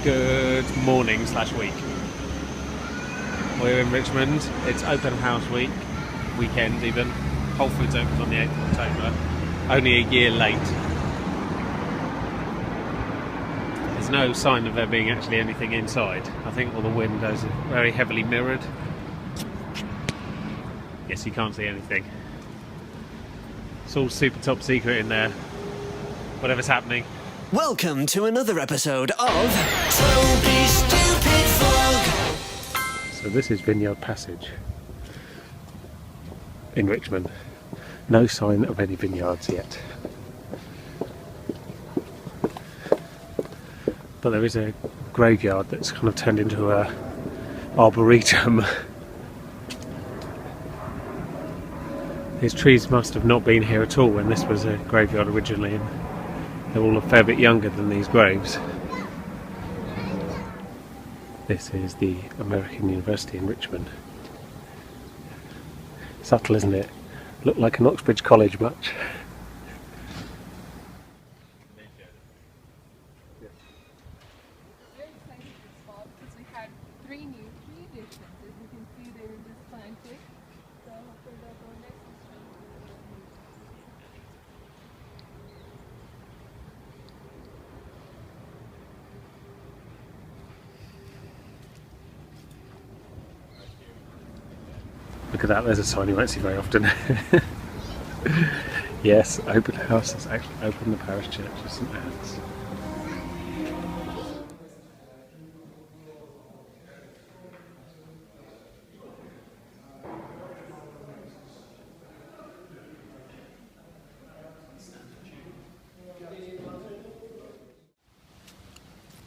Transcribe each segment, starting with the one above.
Good morning / week. We're in Richmond. It's open house week, weekend even. Whole Foods opens on the 8th of October. Only a year late. There's no sign of there being actually anything inside. I think all the windows are very heavily mirrored. Yes, you can't see anything. It's all super top secret in there. Whatever's happening. Welcome to another episode of Toby's Stupid Vlog. So this is Vineyard Passage in Richmond. No sign of any vineyards yet. But there is a graveyard that's kind of turned into a arboretum. These trees must have not been here at all when this was a graveyard originally. And they're all a fair bit younger than these graves. This is the American University in Richmond. Subtle, isn't it? Looked like an Oxbridge College much. Very excited this fall because we had three new tree additions. As you can see, they were just planted. So hopefully they'll go next this time. Look at that, there's a sign you won't see very often. Yes, open house has actually opened the parish church of St Anne's.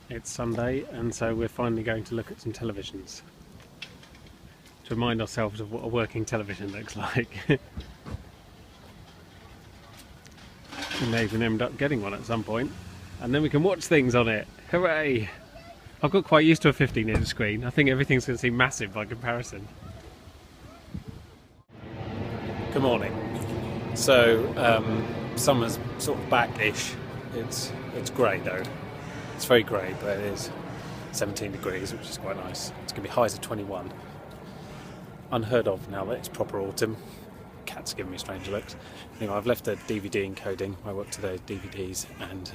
It's Sunday, and so we're finally going to look at some televisions to remind ourselves of what a working television looks like. We may even end up getting one at some point, and then we can watch things on it. Hooray! I've got quite used to a 15-inch screen. I think everything's going to seem massive by comparison. Good morning. So summer's sort of back-ish. It's grey though. It's very grey, but it is 17 degrees, which is quite nice. It's going to be highs of 21. Unheard of now that it's proper autumn. Cats giving me strange looks. Anyway, I've left a DVD encoding. My work today is DVDs and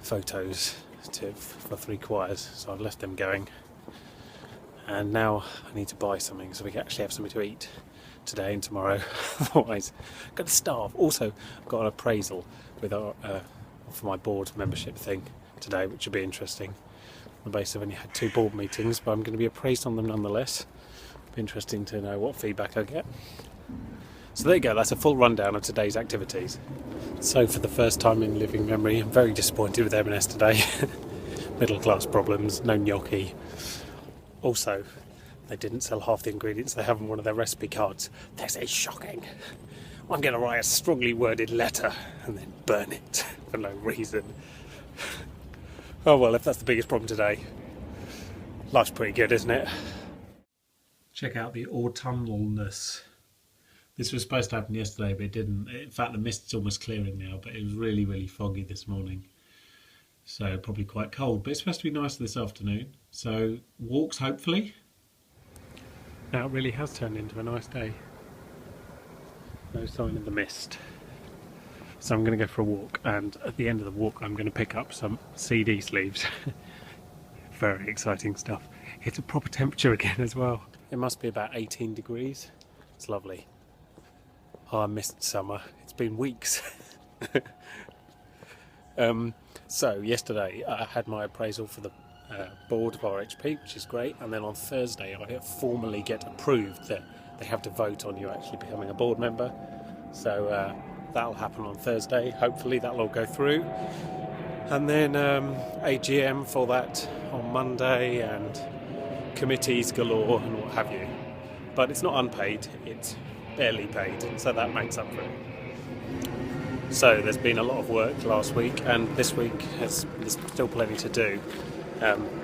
photos for 3 choirs, so I've left them going. And now I need to buy something so we can actually have something to eat today and tomorrow. Otherwise, I'm going to starve. Also, I've got an appraisal with our, for my board membership thing today, which will be interesting. On the basis I've only had 2 board meetings, but I'm going to be appraised on them nonetheless. Be interesting to know what feedback I get. So there you go, that's a full rundown of today's activities. So for the first time in living memory, I'm very disappointed with M&S today. Middle class problems, no gnocchi. Also, they didn't sell half the ingredients they have on one of their recipe cards. This is shocking. I'm going to write a strongly worded letter and then burn it for no reason. Oh well, if that's the biggest problem today, life's pretty good, isn't it? Check out the autumnalness. This was supposed to happen yesterday, but it didn't. In fact, the mist's almost clearing now, but it was really, really foggy this morning. So probably quite cold, but it's supposed to be nicer this afternoon. So walks, hopefully. Now it really has turned into a nice day. No sign of the mist. So I'm going to go for a walk, and at the end of the walk I'm going to pick up some CD sleeves. Very exciting stuff. It's a proper temperature again as well. It must be about 18 degrees. It's lovely. Oh, I missed summer. It's been weeks. So yesterday I had my appraisal for the board of RHP, which is great, and then on Thursday I formally get approved that they have to vote on you actually becoming a board member. So that'll happen on Thursday. Hopefully that'll all go through. And then AGM for that on Monday, and committees galore and what have you. But it's not unpaid, it's barely paid, so that makes up for it. So there's been a lot of work last week, and this week there's still plenty to do.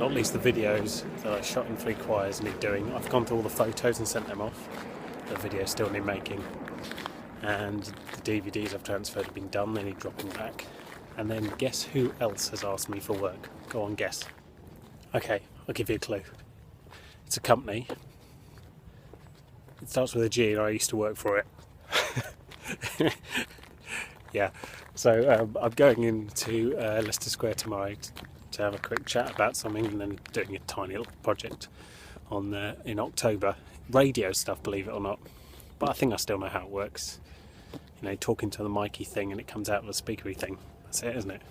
Not least the videos that I shot in 3 choirs need doing. I've gone through all the photos and sent them off. The videos still need making. And the DVDs I've transferred have been done, they need dropping back. And then guess who else has asked me for work? Go on, guess. Okay, I'll give you a clue. It's a company. It starts with a G and I used to work for it. Yeah, so I'm going into Leicester Square tomorrow to have a quick chat about something, and then doing a tiny little project on in October. Radio stuff, believe it or not. But I think I still know how it works. You know, talking to the micy thing and it comes out of a speakery thing. That's it, isn't it?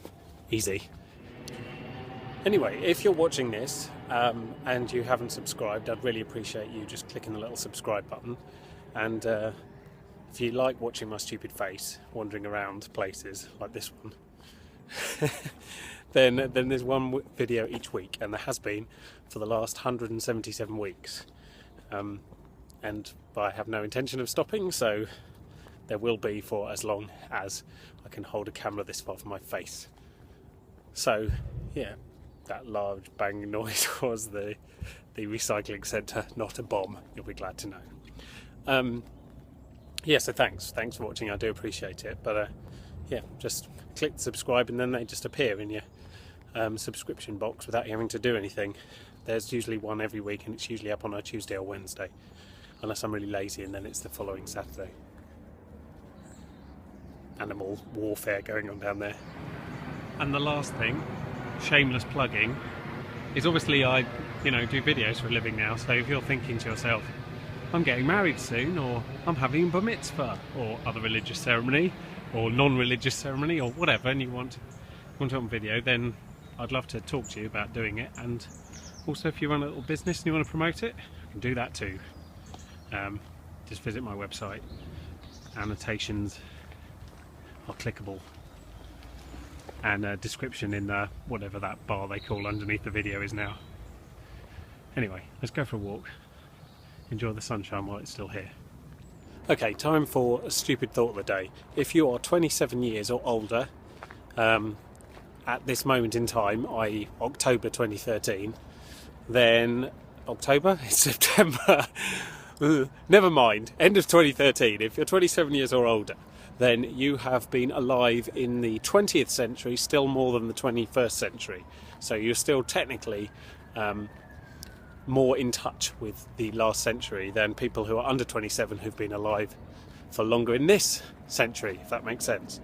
Easy. Anyway, if you're watching this and you haven't subscribed, I'd really appreciate you just clicking the little subscribe button. And if you like watching my stupid face wandering around places like this one, then there's one video each week, and there has been for the last 177 weeks. And I have no intention of stopping, so there will be for as long as I can hold a camera this far from my face. So, yeah, that large banging noise was the recycling centre, not a bomb, you'll be glad to know. Yeah, so thanks for watching, I do appreciate it, but yeah, just click subscribe and then they just appear in your subscription box without you having to do anything. There's usually one every week and it's usually up on a Tuesday or Wednesday, unless I'm really lazy, and then it's the following Saturday. Animal warfare going on down there. And the last thing, shameless plugging, is obviously I do videos for a living now, so if you're thinking to yourself, I'm getting married soon, or I'm having a bar mitzvah, or other religious ceremony, or non-religious ceremony, or whatever, and you want it on video, then I'd love to talk to you about doing it. And also, if you run a little business and you want to promote it, you can do that too. Just visit my website. Annotations are clickable, and a description in whatever that bar they call underneath the video is now. Anyway, let's go for a walk. Enjoy the sunshine while it's still here. Okay, time for a stupid thought of the day. If you are 27 years or older, at this moment in time, i.e. October 2013, then October? It's September. Never mind, end of 2013. If you're 27 years or older, then you have been alive in the 20th century, still more than the 21st century. So you're still technically more in touch with the last century than people who are under 27 who've been alive for longer in this century, if that makes sense.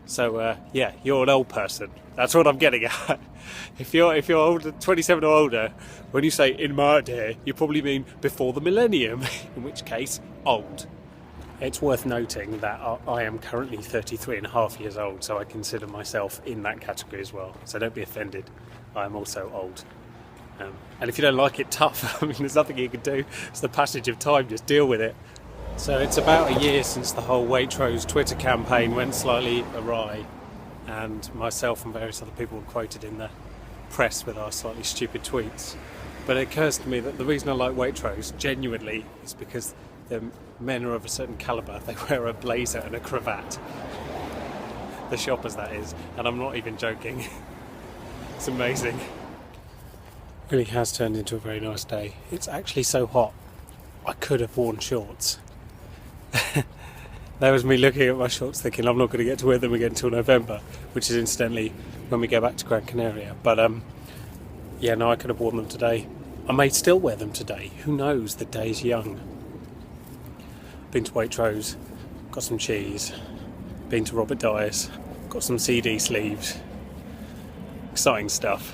So yeah, you're an old person. That's what I'm getting at. If you're older, 27 or older, when you say in my day, you probably mean before the millennium, in which case, old. It's worth noting that I am currently 33 and a half years old, so I consider myself in that category as well. So don't be offended, I am also old. And if you don't like it, tough. I mean, there's nothing you can do. It's the passage of time, just deal with it. So it's about a year since the whole Waitrose Twitter campaign went slightly awry, and myself and various other people were quoted in the press with our slightly stupid tweets. But it occurs to me that the reason I like Waitrose, genuinely, is because the men are of a certain calibre. They wear a blazer and a cravat. The shoppers, that is. And I'm not even joking. It's amazing. It really has turned into a very nice day. It's actually so hot, I could have worn shorts. That was me looking at my shorts thinking I'm not going to get to wear them again until November, which is incidentally when we go back to Gran Canaria. But yeah, no, I could have worn them today. I may still wear them today. Who knows? The day's young. Been to Waitrose, got some cheese. Been to Robert Dyer's, got some CD sleeves. Exciting stuff.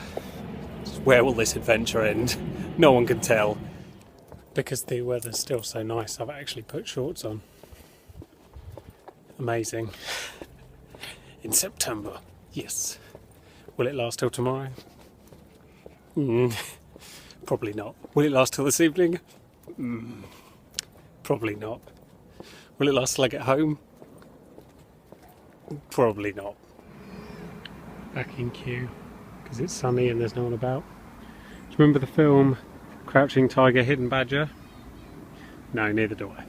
Where will this adventure end? No one can tell. Because the weather's still so nice, I've actually put shorts on. Amazing. In September, yes. Will it last till tomorrow? Probably not. Will it last till this evening? Probably not. Will it last till I get home? Probably not. Back in queue, because it's sunny and there's no one about. Do you remember the film Crouching Tiger, Hidden Badger? No, neither do I.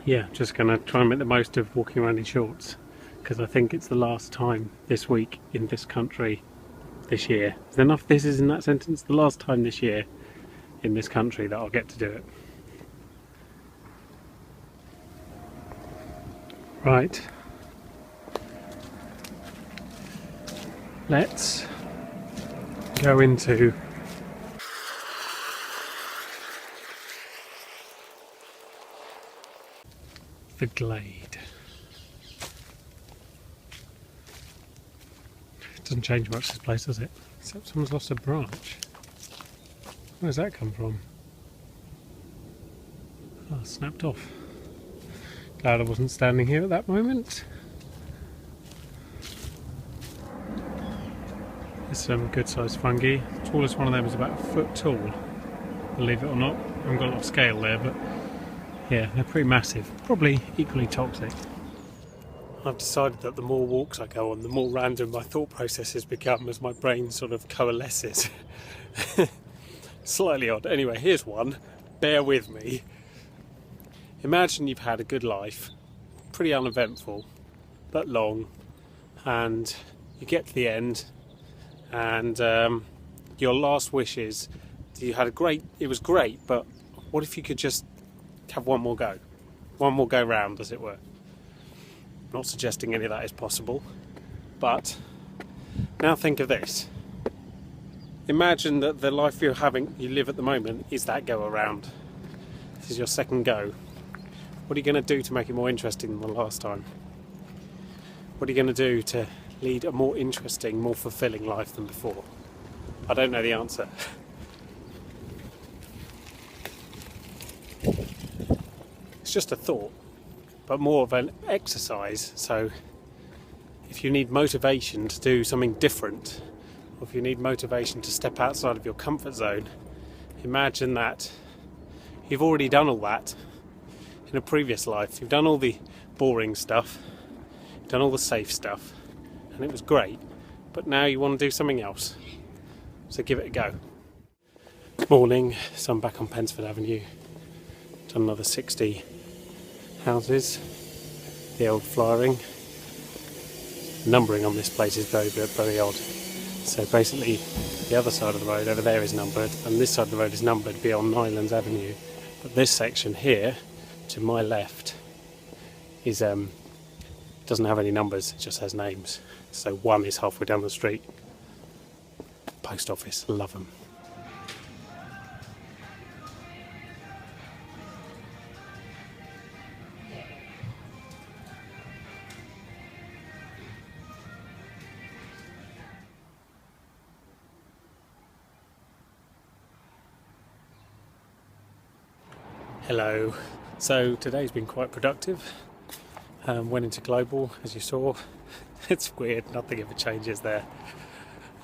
Yeah, just going to try and make the most of walking around in shorts, because I think it's the last time this week in this country this year. Is there enough thises in that sentence? The last time this year in this country that I'll get to do it. Right. let's go into the glade. Doesn't change much, this place, does it? Except someone's lost a branch. Where does that come from? Oh, snapped off. Glad I wasn't standing here at that moment. There's some good sized fungi. The tallest one of them is about a foot tall, believe it or not. I haven't got a lot of scale there, but yeah, they're pretty massive. Probably equally toxic. I've decided that the more walks I go on, the more random my thought processes become as my brain sort of coalesces. Slightly odd. Anyway, here's one. Bear with me. Imagine you've had a good life, pretty uneventful, but long, and you get to the end, and your last wish is you had it was great, but what if you could just have one more go round, as it were. I'm not suggesting any of that is possible, but now think of this. Imagine that the life you live at the moment is that go around. This is your second go. What are you going to do to make it more interesting than the last time? What are you going to do to lead a more interesting, more fulfilling life than before? I don't know the answer. It's just a thought, but more of an exercise. So if you need motivation to do something different, or if you need motivation to step outside of your comfort zone, imagine that you've already done all that in a previous life. You've done all the boring stuff, you've done all the safe stuff, and it was great, but now you want to do something else. So give it a go. Morning, so I'm back on Pensford Avenue. Done another 60 houses. The old flyering. Numbering on this place is very, very odd. So basically, the other side of the road over there is numbered, and this side of the road is numbered beyond Nylands Avenue. But this section here, to my left, is doesn't have any numbers, it just has names. So 1 is halfway down the street. Post office, love them. Hello. So today's been quite productive. Went into global, as you saw. It's weird, nothing ever changes there.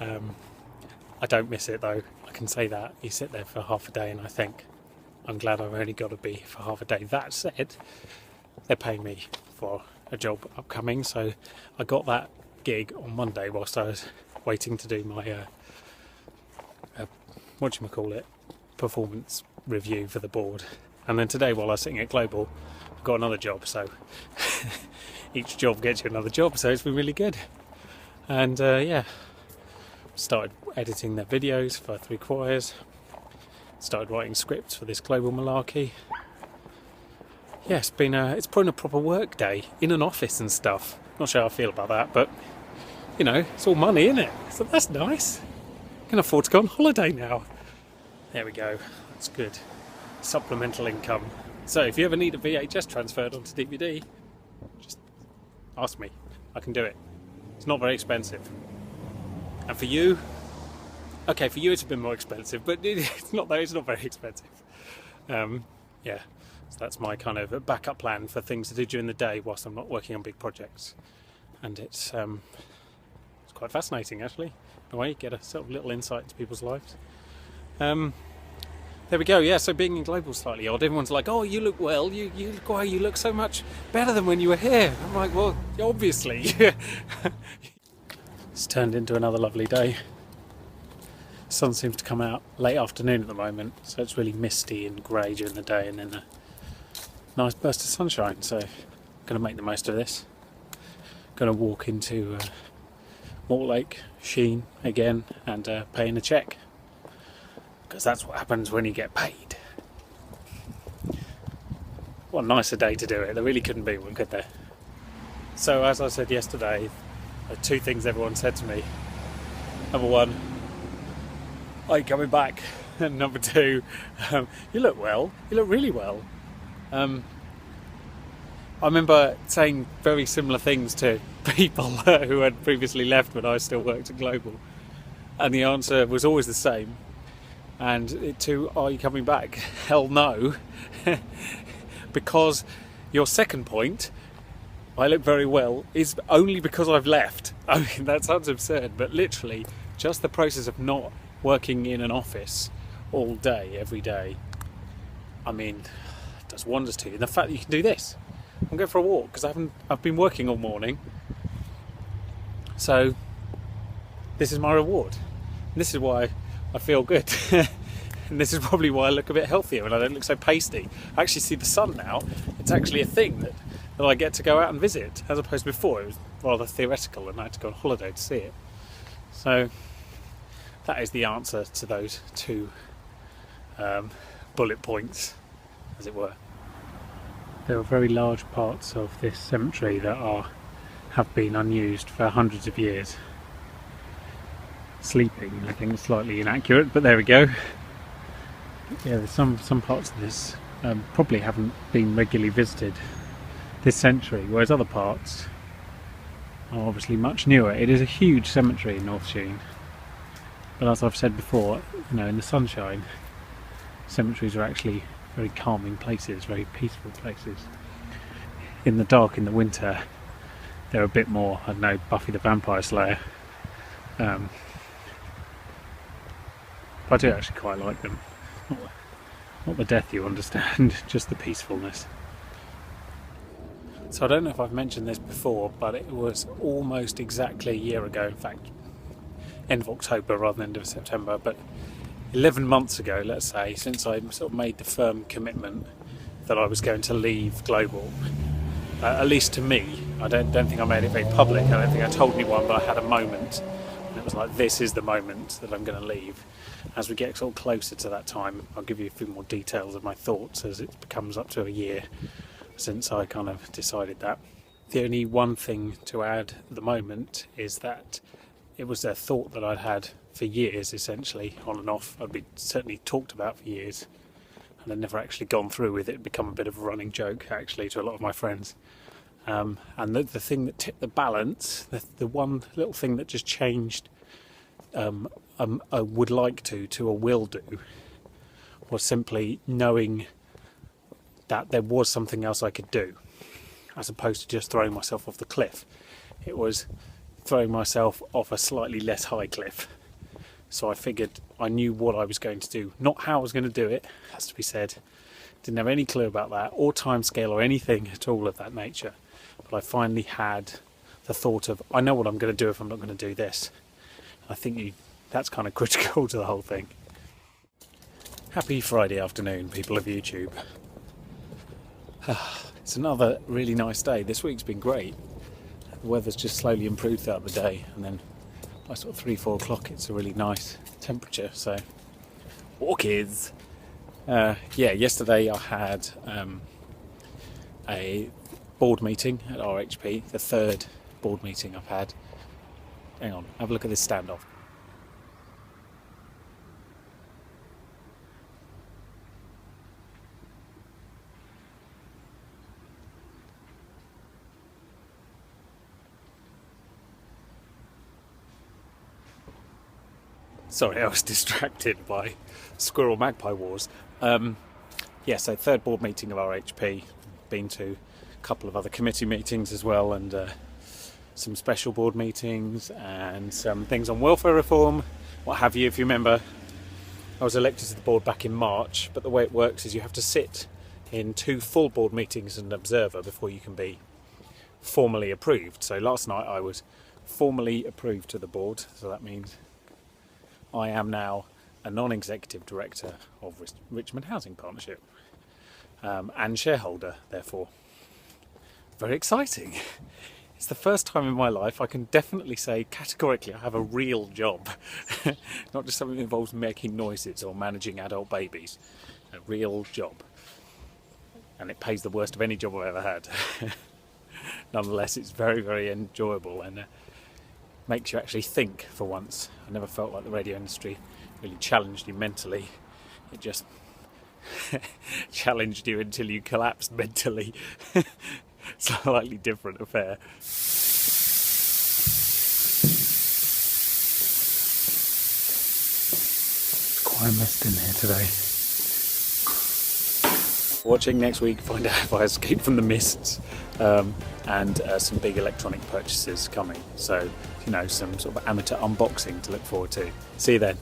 I don't miss it though, I can say that. You sit there for half a day and I think, I'm glad I've only got to be for half a day. That said, they're paying me for a job upcoming, so I got that gig on Monday whilst I was waiting to do my performance review for the board. And then today, while I was sitting at Global, I've got another job, so each job gets you another job, so it's been really good. And yeah, started editing their videos for 3 choirs, started writing scripts for this Global malarkey. Yeah, it's been a proper work day in an office and stuff. Not sure how I feel about that, but you know, it's all money, isn't it? So that's nice. I can afford to go on holiday now. There we go, that's good. Supplemental income. So if you ever need a VHS transferred onto DVD, just ask me. I can do it. It's not very expensive. And for you, okay, for you it's a bit more expensive, but it's not very expensive. Yeah, so that's my kind of backup plan for things to do during the day whilst I'm not working on big projects. And it's quite fascinating actually. In a way, you get a sort of little insight into people's lives. There we go, yeah, so being in global is slightly odd. Everyone's like, oh, you look well, you look so much better than when you were here. I'm like, well, obviously. It's turned into another lovely day. The sun seems to come out late afternoon at the moment, so it's really misty and grey during the day, and then a nice burst of sunshine, so I'm going to make the most of this. Going to walk into Mortlake, Sheen again, and pay in a cheque. Because that's what happens when you get paid. What a nicer day to do it. There really couldn't be one, could there? So as I said yesterday, 2 things everyone said to me. Number one, are you coming back? And number two, you look well. You look really well. I remember saying very similar things to people who had previously left when I still worked at Global, and the answer was always the same. And to, are you coming back? Hell no. Because your second point, I look very well, is only because I've left. I mean, that sounds absurd, but literally just the process of not working in an office all day, every day, I mean, it does wonders to you. And the fact that you can do this, I'm going for a walk because I've been working all morning, so this is my reward. And this is why I feel good. And this is probably why I look a bit healthier and I don't look so pasty. I actually see the sun now. It's actually a thing that I get to go out and visit, as opposed to before it was rather theoretical and I had to go on holiday to see it. So that is the answer to those two bullet points, as it were. There are very large parts of this cemetery that have been unused for hundreds of years. Sleeping, I think, is slightly inaccurate, but there we go. Yeah, there's some parts of this probably haven't been regularly visited this century, whereas other parts are obviously much newer. It is a huge cemetery in North Sheen, but as I've said before, you know, in the sunshine, cemeteries are actually very calming places, very peaceful places. In the dark, in the winter, they're a bit more, I don't know, Buffy the Vampire Slayer. But I do actually quite like them. Not the death, you understand, just the peacefulness. So I don't know if I've mentioned this before, but it was almost exactly a year ago, in fact, end of October rather than end of September, but 11 months ago, let's say, since I sort of made the firm commitment that I was going to leave Global. At least to me. I don't think I made it very public. I don't think I told anyone, but I had a moment. And it was like, this is the moment that I'm going to leave. As we get sort of closer to that time, I'll give you a few more details of my thoughts as it becomes up to a year since I kind of decided that. The only one thing to add at the moment is that it was a thought that I'd had for years, essentially, on and off. I'd been certainly talked about for years, and I'd never actually gone through with it. It'd become a bit of a running joke, actually, to a lot of my friends. And the thing that tipped the balance, the one little thing that just changed, I would like to a will do, was simply knowing that there was something else I could do, as opposed to just throwing myself off the cliff. It was throwing myself off a slightly less high cliff. So I figured I knew what I was going to do, not how I was going to do it, has to be said. Didn't have any clue about that, or timescale, or anything at all of that nature. But I finally had the thought of, I know what I'm going to do if I'm not going to do this. I think that's kind of critical to the whole thing. Happy Friday afternoon, people of YouTube. It's another really nice day. This week's been great. The weather's just slowly improved throughout the day, and then by sort of 3-4 o'clock it's a really nice temperature, so orchids. Yesterday I had a board meeting at RHP, the third board meeting I've had. Hang on, have a look at this standoff. Sorry, I was distracted by squirrel magpie wars. So third board meeting of RHP. Been to a couple of other committee meetings as well, and some special board meetings and some things on welfare reform, what have you. If you remember, I was elected to the board back in March, but the way it works is you have to sit in 2 full board meetings as an observer before you can be formally approved. So last night I was formally approved to the board, so that means I am now a non-executive director of Richmond Housing Partnership, and shareholder, therefore. Very exciting. It's the first time in my life I can definitely say categorically I have a real job. Not just something that involves making noises or managing adult babies. A real job. And it pays the worst of any job I've ever had. Nonetheless, it's very, very enjoyable, and makes you actually think for once. I never felt like the radio industry really challenged you mentally. It just challenged you until you collapsed mentally. Slightly different affair. It's quite a mist in here today. Watching next week, find out if I escape from the mists, and some big electronic purchases coming. So, you know, some sort of amateur unboxing to look forward to. See you then.